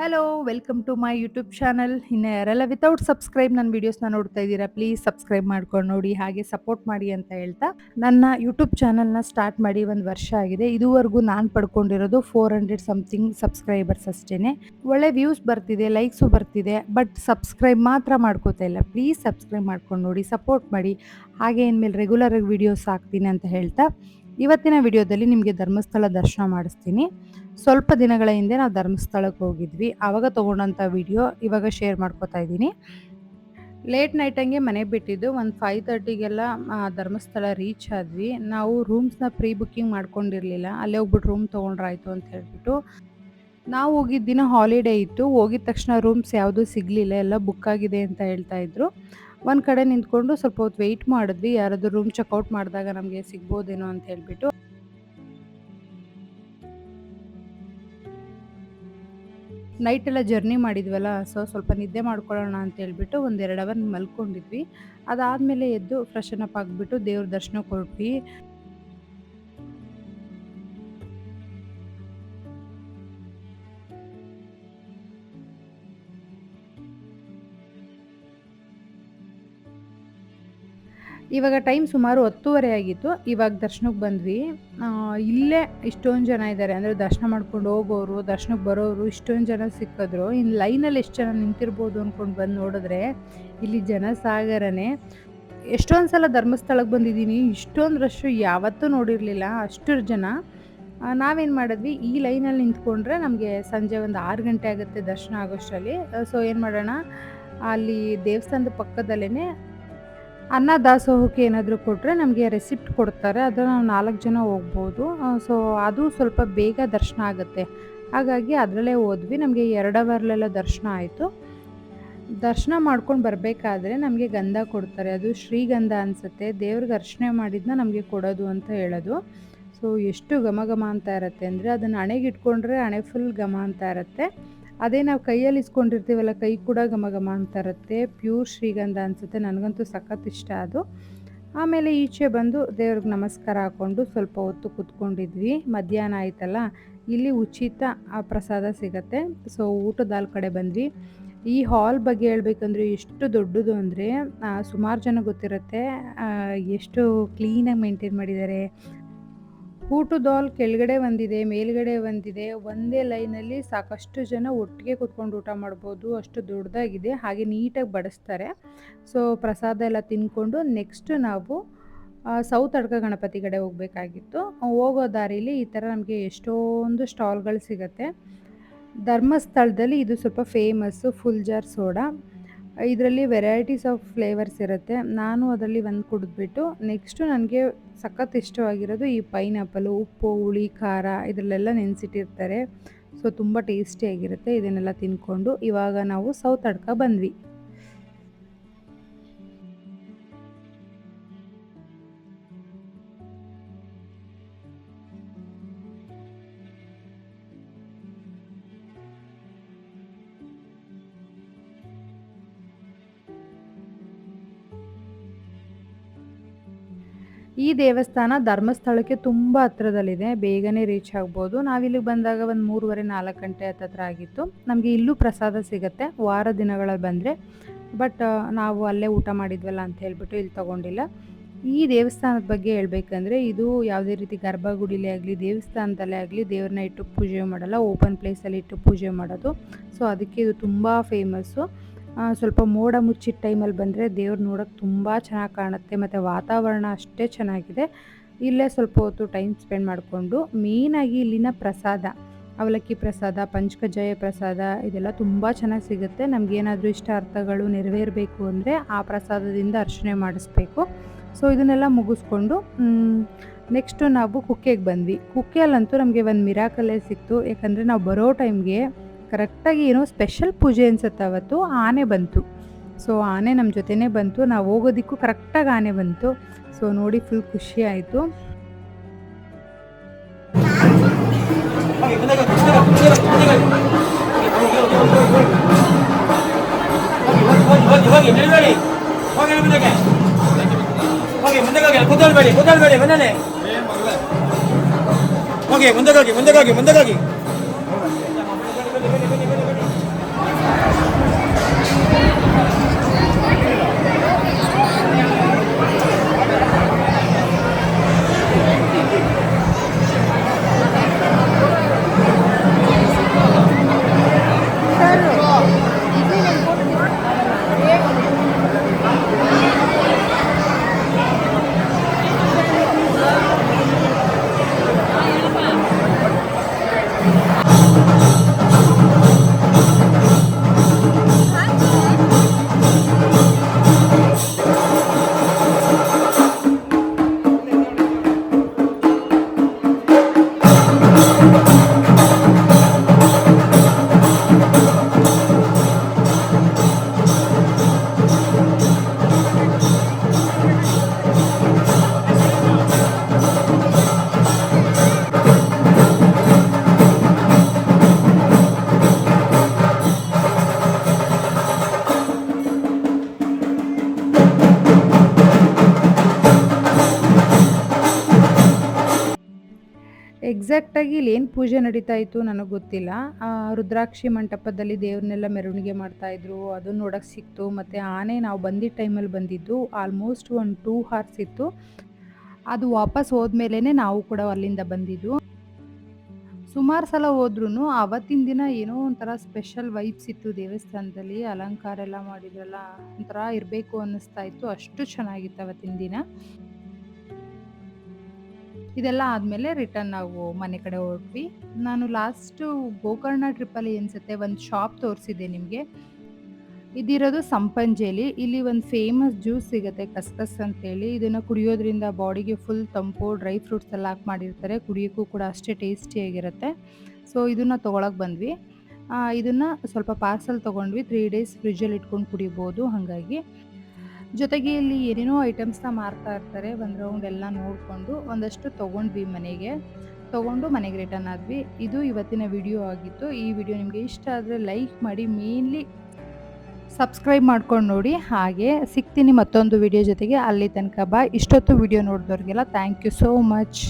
Hello, welcome to my YouTube channel. ಇನ್ನು ಯಾರೆಲ್ಲ without subscribe ನನ್ನ ವೀಡಿಯೋಸ್ನ ನೋಡ್ತಾ ಇದ್ದೀರಾ, ಪ್ಲೀಸ್ ಸಬ್ಸ್ಕ್ರೈಬ್ ಮಾಡ್ಕೊಂಡು ನೋಡಿ, ಹಾಗೆ ಸಪೋರ್ಟ್ ಮಾಡಿ ಅಂತ ಹೇಳ್ತಾ ನನ್ನ ಯೂಟ್ಯೂಬ್ ಚಾನಲ್ನ ಸ್ಟಾರ್ಟ್ ಮಾಡಿ 1 ವರ್ಷ ಆಗಿದೆ. ಇದುವರೆಗೂ ನಾನು ಪಡ್ಕೊಂಡಿರೋದು 400 ಸಮಥಿಂಗ್ ಸಬ್ಸ್ಕ್ರೈಬರ್ಸ್ ಅಷ್ಟೇ. ಒಳ್ಳೆ ವ್ಯೂಸ್ ಬರ್ತಿದೆ, ಲೈಕ್ಸು ಬರ್ತಿದೆ, ಬಟ್ ಸಬ್ಸ್ಕ್ರೈಬ್ ಮಾತ್ರ ಮಾಡ್ಕೋತಾ ಇಲ್ಲ. ಪ್ಲೀಸ್ ಸಬ್ಸ್ಕ್ರೈಬ್ ಮಾಡ್ಕೊಂಡು ನೋಡಿ, ಸಪೋರ್ಟ್ ಮಾಡಿ. ಹಾಗೆ ಇನ್ಮೇಲೆ ರೆಗ್ಯುಲರಾಗಿ ವೀಡಿಯೋಸ್ ಹಾಕ್ತೀನಿ ಅಂತ ಹೇಳ್ತಾ ಇವತ್ತಿನ ವಿಡಿಯೋದಲ್ಲಿ ನಿಮಗೆ ಧರ್ಮಸ್ಥಳ ದರ್ಶನ ಮಾಡಿಸ್ತೀನಿ. ಸ್ವಲ್ಪ ದಿನಗಳ ಹಿಂದೆ ನಾವು ಧರ್ಮಸ್ಥಳಕ್ಕೆ ಹೋಗಿದ್ವಿ. ಆವಾಗ ತೊಗೊಂಡಂಥ ವಿಡಿಯೋ ಇವಾಗ ಶೇರ್ ಮಾಡ್ಕೋತಾ ಇದ್ದೀನಿ. ಲೇಟ್ ನೈಟಂಗೆ ಮನೆ ಬಿಟ್ಟಿದ್ದು ಒಂದು 5:30ಗೆಲ್ಲ ಧರ್ಮಸ್ಥಳ ರೀಚ್ ಆದ್ವಿ. ನಾವು ರೂಮ್ಸ್ನ ಪ್ರೀ ಬುಕ್ಕಿಂಗ್ ಮಾಡ್ಕೊಂಡಿರಲಿಲ್ಲ. ಅಲ್ಲೇ ಹೋಗ್ಬಿಟ್ಟು ರೂಮ್ ತೊಗೊಂಡ್ರಾಯ್ತು ಅಂತ ಹೇಳ್ಬಿಟ್ಟು. ನಾವು ಹೋಗಿದ್ದ ದಿನ ಹಾಲಿಡೇ ಇತ್ತು. ಹೋಗಿದ ತಕ್ಷಣ ರೂಮ್ಸ್ ಯಾವುದೂ ಸಿಗಲಿಲ್ಲ, ಎಲ್ಲ ಬುಕ್ ಆಗಿದೆ ಅಂತ ಹೇಳ್ತಾ ಇದ್ರು. ಒಂದು ಕಡೆ ನಿಂತ್ಕೊಂಡು ಸ್ವಲ್ಪ ಹೊತ್ತು ವೆಯ್ಟ್ ಮಾಡಿದ್ವಿ, ಯಾರಾದರೂ ರೂಮ್ ಚೆಕ್ಔಟ್ ಮಾಡಿದಾಗ ನಮಗೆ ಸಿಗ್ಬೋದೇನೋ ಅಂತ ಹೇಳ್ಬಿಟ್ಟು. ನೈಟೆಲ್ಲ ಜರ್ನಿ ಮಾಡಿದ್ವಲ್ಲ, ಸ್ವಲ್ಪ ನಿದ್ದೆ ಮಾಡ್ಕೊಳ್ಳೋಣ ಅಂತ ಹೇಳ್ಬಿಟ್ಟು ಒಂದು 2 ಅವರ್ ಮಲ್ಕೊಂಡಿದ್ವಿ. ಅದಾದಮೇಲೆ ಎದ್ದು ಫ್ರೆಶನ್ ಅಪ್ ಆಗಿಬಿಟ್ಟು ದೇವ್ರ ದರ್ಶನಕ್ಕೆ ಹೊರಟ್ವಿ. ಇವಾಗ ಟೈಮ್ ಸುಮಾರು 10:30 ಆಗಿತ್ತು. ಇವಾಗ ದರ್ಶನಕ್ಕೆ ಬಂದ್ವಿ. ಇಲ್ಲೇ ಇಷ್ಟೊಂದು ಜನ ಇದ್ದಾರೆ, ಅಂದರೆ ದರ್ಶನ ಮಾಡ್ಕೊಂಡು ಹೋಗೋರು, ದರ್ಶನಕ್ಕೆ ಬರೋರು ಇಷ್ಟೊಂದು ಜನ ಸಿಕ್ಕಿದ್ರು. ಇನ್ನು ಲೈನಲ್ಲಿ ಎಷ್ಟು ಜನ ನಿಂತಿರ್ಬೋದು ಅಂದ್ಕೊಂಡು ಬಂದು ನೋಡಿದ್ರೆ ಇಲ್ಲಿ ಜನ ಸಾಗರನೇ. ಎಷ್ಟೊಂದು ಸಲ ಧರ್ಮಸ್ಥಳಕ್ಕೆ ಬಂದಿದ್ದೀನಿ, ಇಷ್ಟೊಂದು ರಶ್ಶು ಯಾವತ್ತೂ ನೋಡಿರಲಿಲ್ಲ, ಅಷ್ಟು ಜನ. ನಾವೇನು ಮಾಡಿದ್ವಿ, ಈ ಲೈನಲ್ಲಿ ನಿಂತ್ಕೊಂಡ್ರೆ ನಮಗೆ ಸಂಜೆ ಒಂದು 6 ಗಂಟೆ ಆಗುತ್ತೆ ದರ್ಶನ ಆಗೋಷ್ಟರಲ್ಲಿ. ಸೊ ಏನು ಮಾಡೋಣ, ಅಲ್ಲಿ ದೇವಸ್ಥಾನದ ಪಕ್ಕದಲ್ಲೇ ಅನ್ನ ದಾಸೋಹಕ್ಕೆ ಏನಾದರೂ ಕೊಟ್ಟರೆ ನಮಗೆ ರೆಸಿಪ್ಟ್ ಕೊಡ್ತಾರೆ, ಅದನ್ನು ನಾವು 4 ಜನ ಹೋಗ್ಬೋದು. ಸೊ ಅದು ಸ್ವಲ್ಪ ಬೇಗ ದರ್ಶನ ಆಗುತ್ತೆ, ಹಾಗಾಗಿ ಅದರಲ್ಲೇ ಹೋದ್ವಿ. ನಮಗೆ 2 ಅವರ್ಲೆಲ್ಲ ದರ್ಶನ ಆಯಿತು. ದರ್ಶನ ಮಾಡ್ಕೊಂಡು ಬರಬೇಕಾದ್ರೆ ನಮಗೆ ಗಂಧ ಕೊಡ್ತಾರೆ, ಅದು ಶ್ರೀಗಂಧ ಅನಿಸುತ್ತೆ. ದೇವ್ರಿಗೆ ಅರ್ಚನೆ ಮಾಡಿದ್ದನ್ನ ನಮಗೆ ಕೊಡೋದು ಅಂತ ಹೇಳೋದು. ಸೊ ಎಷ್ಟು ಘಮ ಘಮ ಅಂತ ಇರುತ್ತೆ ಅಂದರೆ, ಅದನ್ನು ಹಣೆಗೆ ಇಟ್ಕೊಂಡ್ರೆ ಹಣೆ ಫುಲ್ ಘಮ ಅಂತ ಇರುತ್ತೆ. ಅದೇ ನಾವು ಕೈಯಲ್ಲಿ ಇಸ್ಕೊಂಡಿರ್ತೀವಲ್ಲ, ಕೈ ಕೂಡ ಘಮ ಘಮ ಅಂತ ಇರುತ್ತೆ. ಪ್ಯೂರ್ ಶ್ರೀಗಂಧ ಅನಿಸುತ್ತೆ, ನನಗಂತೂ ಸಖತ್ ಇಷ್ಟ ಅದು. ಆಮೇಲೆ ಈಚೆ ಬಂದು ದೇವ್ರಿಗೆ ನಮಸ್ಕಾರ ಹಾಕ್ಕೊಂಡು ಸ್ವಲ್ಪ ಹೊತ್ತು ಕೂತ್ಕೊಂಡಿದ್ವಿ. ಮಧ್ಯಾಹ್ನ ಆಯ್ತಲ್ಲ, ಇಲ್ಲಿ ಉಚಿತ ಪ್ರಸಾದ ಸಿಗತ್ತೆ. ಸೊ ಊಟದ ಹಾಲ್ ಕಡೆ ಬಂದ್ವಿ. ಈ ಹಾಲ್ ಬಗ್ಗೆ ಹೇಳ್ಬೇಕಂದ್ರೆ ಎಷ್ಟು ದೊಡ್ಡದು ಅಂದರೆ, ಸುಮಾರು ಜನ ಗೊತ್ತಿರುತ್ತೆ ಎಷ್ಟು ಕ್ಲೀನಾಗಿ ಮೇಂಟೈನ್ ಮಾಡಿದ್ದಾರೆ. ಊಟದ ಹಾಲ್ ಕೆಳಗಡೆ ಒಂದಿದೆ, ಮೇಲ್ಗಡೆ ಒಂದಿದೆ. ಒಂದೇ ಲೈನಲ್ಲಿ ಸಾಕಷ್ಟು ಜನ ಒಟ್ಟಿಗೆ ಕೂತ್ಕೊಂಡು ಊಟ ಮಾಡ್ಬೋದು, ಅಷ್ಟು ದೊಡ್ಡದಾಗಿದೆ. ಹಾಗೆ ನೀಟಾಗಿ ಬಡಿಸ್ತಾರೆ. ಸೊ ಪ್ರಸಾದ ಎಲ್ಲ ತಿಂದ್ಕೊಂಡು ನೆಕ್ಸ್ಟ್ ನಾವು ಸೌತ್ ಅಡ್ಕ ಗಣಪತಿ ಕಡೆ ಹೋಗಬೇಕಾಗಿತ್ತು. ಹೋಗೋ ದಾರಿಲಿ ಈ ಥರ ನಮಗೆ ಎಷ್ಟೊಂದು ಸ್ಟಾಲ್ಗಳು ಸಿಗುತ್ತೆ. ಧರ್ಮಸ್ಥಳದಲ್ಲಿ ಇದು ಸ್ವಲ್ಪ ಫೇಮಸ್ಸು, ಫುಲ್ ಜಾರ್ ಸೋಡಾ. ಇದರಲ್ಲಿ ವೆರೈಟೀಸ್ ಆಫ್ ಫ್ಲೇವರ್ಸ್ ಇರುತ್ತೆ. ನಾನು ಅದರಲ್ಲಿ ಒಂದು ಕುಡಿದ್ಬಿಟ್ಟು ನೆಕ್ಸ್ಟು ನನಗೆ ಸಖತ್ ಇಷ್ಟವಾಗಿರೋದು ಈ ಪೈನಾಪಲು. ಉಪ್ಪು, ಹುಳಿ, ಖಾರ ಇದರಲ್ಲೆಲ್ಲ ನೆನೆಸಿಟ್ಟಿರ್ತಾರೆ. ಸೊ ತುಂಬ ಟೇಸ್ಟಿಯಾಗಿರುತ್ತೆ. ಇದನ್ನೆಲ್ಲ ತಿಂದ್ಕೊಂಡು ಇವಾಗ ನಾವು ಸೌತ್ ಅಡ್ಕ ಬಂದ್ವಿ. ಈ ದೇವಸ್ಥಾನ ಧರ್ಮಸ್ಥಳಕ್ಕೆ ತುಂಬ ಹತ್ರದಲ್ಲಿದೆ, ಬೇಗನೆ ರೀಚ್ ಆಗ್ಬೋದು. ನಾವಿಲ್ಲಿಗೆ ಬಂದಾಗ ಒಂದು 3:30-4 ಗಂಟೆ ಹತ್ತತ್ರ ಆಗಿತ್ತು. ನಮಗೆ ಇಲ್ಲೂ ಪ್ರಸಾದ ಸಿಗುತ್ತೆ ವಾರ ದಿನಗಳಲ್ಲಿ ಬಂದರೆ, ಬಟ್ ನಾವು ಅಲ್ಲೇ ಊಟ ಮಾಡಿದ್ವಲ್ಲ ಅಂತ ಹೇಳ್ಬಿಟ್ಟು ಇಲ್ಲಿ ತೊಗೊಂಡಿಲ್ಲ. ಈ ದೇವಸ್ಥಾನದ ಬಗ್ಗೆ ಹೇಳ್ಬೇಕಂದ್ರೆ, ಇದು ಯಾವುದೇ ರೀತಿ ಗರ್ಭಗುಡಿಲೇ ಆಗಲಿ, ದೇವಸ್ಥಾನದಲ್ಲೇ ಆಗಲಿ ದೇವ್ರನ್ನ ಇಟ್ಟು ಪೂಜೆ ಮಾಡಲ್ಲ, ಓಪನ್ ಪ್ಲೇಸಲ್ಲಿ ಇಟ್ಟು ಪೂಜೆ ಮಾಡೋದು. ಸೊ ಅದಕ್ಕೆ ಇದು ತುಂಬ ಫೇಮಸ್ಸು. ಸ್ವಲ್ಪ ಮೋಡ ಮುಚ್ಚಿದ ಟೈಮಲ್ಲಿ ಬಂದರೆ ದೇವ್ರು ನೋಡೋಕ್ಕೆ ತುಂಬ ಚೆನ್ನಾಗಿ ಕಾಣುತ್ತೆ, ಮತ್ತು ವಾತಾವರಣ ಅಷ್ಟೇ ಚೆನ್ನಾಗಿದೆ. ಇಲ್ಲೇ ಸ್ವಲ್ಪ ಹೊತ್ತು ಟೈಮ್ ಸ್ಪೆಂಡ್ ಮಾಡಿಕೊಂಡು, ಮೇಯ್ನಾಗಿ ಇಲ್ಲಿನ ಪ್ರಸಾದ, ಅವಲಕ್ಕಿ ಪ್ರಸಾದ, ಪಂಚಕಜ್ಜಾಯ ಪ್ರಸಾದ ಇದೆಲ್ಲ ತುಂಬ ಚೆನ್ನಾಗಿ ಸಿಗುತ್ತೆ. ನಮಗೇನಾದರೂ ಇಷ್ಟಾರ್ಥಗಳು ನೆರವೇರಬೇಕು ಅಂದರೆ ಆ ಪ್ರಸಾದದಿಂದ ಅರ್ಚನೆ ಮಾಡಿಸ್ಬೇಕು. ಸೊ ಇದನ್ನೆಲ್ಲ ಮುಗಿಸ್ಕೊಂಡು ನೆಕ್ಸ್ಟು ನಾವು ಕುಕ್ಕೆಗೆ ಬಂದ್ವಿ. ಕುಕ್ಕೆಯಲ್ಲಂತೂ ನಮಗೆ ಒಂದು ಮಿರಾಕಲ್ಲೇ ಸಿಕ್ತು. ಯಾಕಂದರೆ ನಾವು ಬರೋ ಟೈಮ್ಗೆ ಕರೆಕ್ಟಾಗಿ ಏನೋ ಸ್ಪೆಷಲ್ ಪೂಜೆ ಅನಿಸುತ್ತೆ, ಅವತ್ತು ಆನೆ ಬಂತು. ಸೊ ಆನೆ ನಮ್ಮ ಜೊತೆನೇ ಬಂತು, ನಾವು ಹೋಗೋದಕ್ಕೂ ಕರೆಕ್ಟಾಗಿ ಆನೆ ಬಂತು. ಸೊ ನೋಡಿ ಫುಲ್ ಖುಷಿ ಆಯಿತು. ಮುಂದಕ್ಕಾಗಿ ಎಕ್ಸಾಕ್ಟಾಗಿ ಇಲ್ಲಿ ಏನು ಪೂಜೆ ನಡೀತಾ ಇತ್ತು ನನಗೆ ಗೊತ್ತಿಲ್ಲ. ರುದ್ರಾಕ್ಷಿ ಮಂಟಪದಲ್ಲಿ ದೇವ್ರನ್ನೆಲ್ಲ ಮೆರವಣಿಗೆ ಮಾಡ್ತಾಯಿದ್ರು, ಅದನ್ನು ನೋಡೋಕ್ಕೆ ಸಿಕ್ತು. ಮತ್ತು ಆನೆ ನಾವು ಬಂದಿದ್ದ ಟೈಮಲ್ಲಿ ಬಂದಿದ್ದು ಆಲ್ಮೋಸ್ಟ್ ಒಂದು 2 ಹಾರ್ಸ್ ಇತ್ತು. ಅದು ವಾಪಸ್ ಹೋದ್ಮೇಲೆ ನಾವು ಕೂಡ ಅಲ್ಲಿಂದ ಬಂದಿದ್ದು. ಸುಮಾರು ಸಲ ಹೋದ್ರೂ ಅವತ್ತಿನ ದಿನ ಏನೋ ಒಂಥರ ಸ್ಪೆಷಲ್ ವೈಬ್ಸ್ ಇತ್ತು ದೇವಸ್ಥಾನದಲ್ಲಿ. ಅಲಂಕಾರ ಎಲ್ಲ ಮಾಡಿದ್ರಲ್ಲ, ಒಂಥರ ಇರಬೇಕು ಅನ್ನಿಸ್ತಾ ಇತ್ತು. ಅಷ್ಟು ಚೆನ್ನಾಗಿತ್ತು ಅವತ್ತಿನ ದಿನ. ಇದೆಲ್ಲ ಆದಮೇಲೆ ರಿಟರ್ನ್ ನಾವು ಮನೆ ಕಡೆ ಹೊರಟ್ವಿ. ನಾನು ಲಾಸ್ಟು ಗೋಕರ್ಣ ಟ್ರಿಪ್ಪಲ್ಲಿ ಅನಿಸುತ್ತೆ ಒಂದು ಶಾಪ್ ತೋರಿಸಿದ್ದೆ ನಿಮಗೆ. ಇದಿರೋದು ಸಂಪಂಜೇಲಿ. ಇಲ್ಲಿ ಒಂದು ಫೇಮಸ್ ಜ್ಯೂಸ್ ಸಿಗುತ್ತೆ, ಕಸ್ಕಸ್ ಅಂತೇಳಿ. ಇದನ್ನು ಕುಡಿಯೋದ್ರಿಂದ ಬಾಡಿಗೆ ಫುಲ್ ತಂಪು, ಡ್ರೈ ಫ್ರೂಟ್ಸ್ ಎಲ್ಲ ಹಾಕಿ ಮಾಡಿರ್ತಾರೆ. ಕುಡಿಯೋಕ್ಕೂ ಕೂಡ ಅಷ್ಟೇ ಟೇಸ್ಟಿಯಾಗಿರುತ್ತೆ. ಸೊ ಇದನ್ನು ತೊಗೊಳಕ್ಕೆ ಬಂದ್ವಿ. ಇದನ್ನು ಸ್ವಲ್ಪ ಪಾರ್ಸಲ್ ತೊಗೊಂಡ್ವಿ. 3 ಡೇಸ್ ಫ್ರಿಜ್ಜಲ್ಲಿ ಇಟ್ಕೊಂಡು ಕುಡಿಬೋದು. ಹಾಗಾಗಿ ಜೊತೆಗೆ ಇಲ್ಲಿ ಏನೇನೋ ಐಟಮ್ಸ್ನ ಮಾರ್ತಾ ಇರ್ತಾರೆ. ಒಂದು ರೌಂಡ್ ಎಲ್ಲ ನೋಡಿಕೊಂಡು ಒಂದಷ್ಟು ತೊಗೊಂಡ್ವಿ ಮನೆಗೆ. ತೊಗೊಂಡು ಮನೆಗೆ ರಿಟರ್ನ್ ಆದ್ವಿ. ಇದು ಇವತ್ತಿನ ವಿಡಿಯೋ ಆಗಿತ್ತು. ಈ ವಿಡಿಯೋ ನಿಮಗೆ ಇಷ್ಟ ಆದರೆ ಲೈಕ್ ಮಾಡಿ, ಮೇನ್ಲಿ ಸಬ್ಸ್ಕ್ರೈಬ್ ಮಾಡ್ಕೊಂಡು ನೋಡಿ. ಹಾಗೆ ಸಿಗ್ತೀನಿ ಮತ್ತೊಂದು ವಿಡಿಯೋ ಜೊತೆಗೆ. ಅಲ್ಲಿ ತನಕ ಬಾಯ್. ಇಷ್ಟೊತ್ತು ವಿಡಿಯೋ ನೋಡಿದವ್ರಿಗೆಲ್ಲ ಥ್ಯಾಂಕ್ ಯು ಸೋ ಮಚ್.